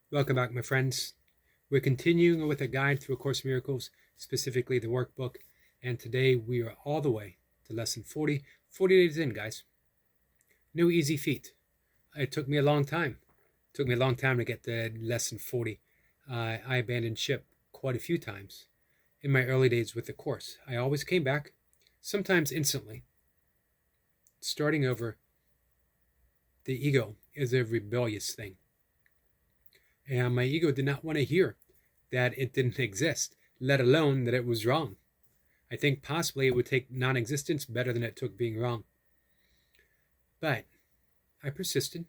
Welcome back, my friends. We're continuing with a guide through A Course in Miracles, specifically the workbook, and today we are all the way to lesson 40. 40 days in, guys. No easy feat. It took me a long time. It took me a long time to get to lesson 40. I abandoned ship quite a few times in my early days with the course. I always came back, sometimes instantly. Starting over, the ego is a rebellious thing. And my ego did not want to hear that it didn't exist, let alone that it was wrong. I think possibly it would take non existence better than it took being wrong. But I persisted.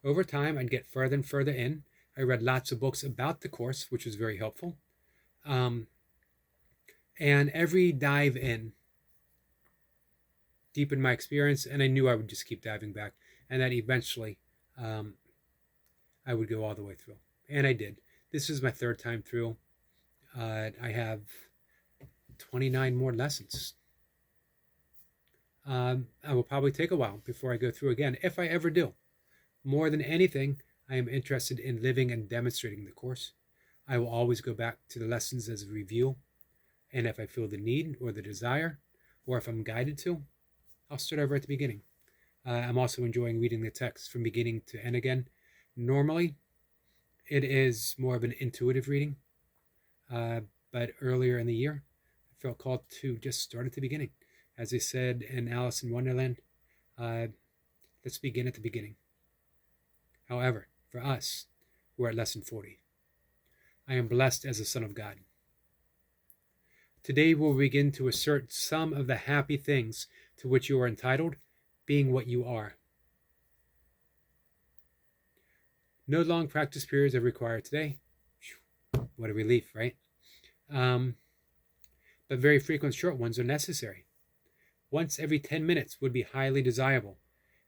Over time, I'd get further and further in. I read lots of books about the course, which was very helpful. And every dive in deepened my experience, and I knew I would just keep diving back, and that eventually I would go all the way through. And I did. This is my third time through. I have 29 more lessons. I will probably take a while before I go through again, if I ever do. More than anything, I am interested in living and demonstrating the course. I will always go back to the lessons as a review, and if I feel the need or the desire, or if I'm guided to, I'll start over at the beginning. I'm also enjoying reading the text from beginning to end again. Normally, it is more of an intuitive reading, but earlier in the year, I felt called to just start at the beginning. As they said in Alice in Wonderland, let's begin at the beginning. However, for us, we're at lesson 40. I am blessed as a son of God. Today we'll begin to assert some of the happy things to which you are entitled, being what you are. No long practice periods are required today. What a relief, right? But very frequent short ones are necessary. Once every 10 minutes would be highly desirable,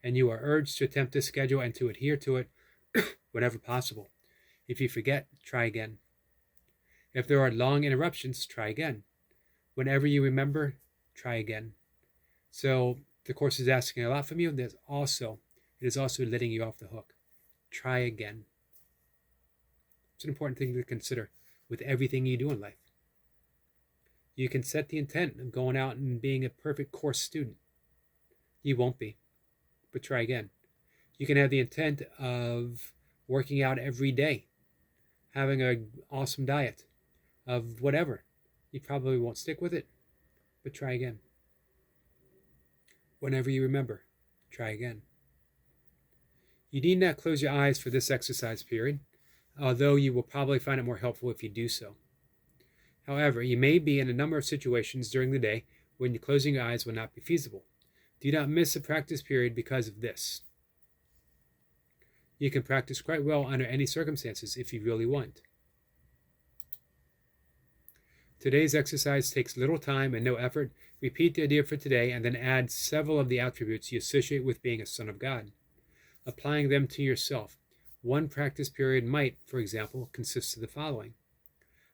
and you are urged to attempt this schedule and to adhere to it whenever possible. If you forget, try again. If there are long interruptions, try again. Whenever you remember, try again. So the course is asking a lot from you. It is also letting you off the hook. Try again. It's an important thing to consider with everything you do in life. You can set the intent of going out and being a perfect course student. You won't be, but try again. You can have the intent of working out every day, having an awesome diet, of whatever. You probably won't stick with it, but try again. Whenever you remember, try again. You need not close your eyes for this exercise period, although you will probably find it more helpful if you do so. However, you may be in a number of situations during the day when closing your eyes will not be feasible. Do not miss a practice period because of this. You can practice quite well under any circumstances if you really want. Today's exercise takes little time and no effort. Repeat the idea for today and then add several of the attributes you associate with being a son of God, applying them to yourself. One practice period might, for example, consist of the following.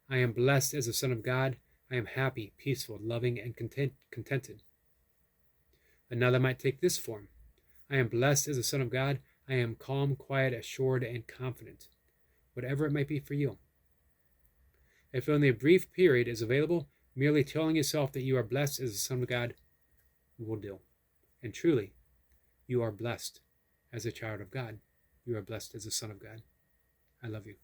I am blessed as a son of God. I am happy, peaceful, loving, and contented. Another might take this form. I am blessed as a son of God. I am calm, quiet, assured, and confident. Whatever it might be for you. If only a brief period is available, merely telling yourself that you are blessed as a son of God will do. And truly, you are blessed as a child of God. You are blessed as a son of God. I love you.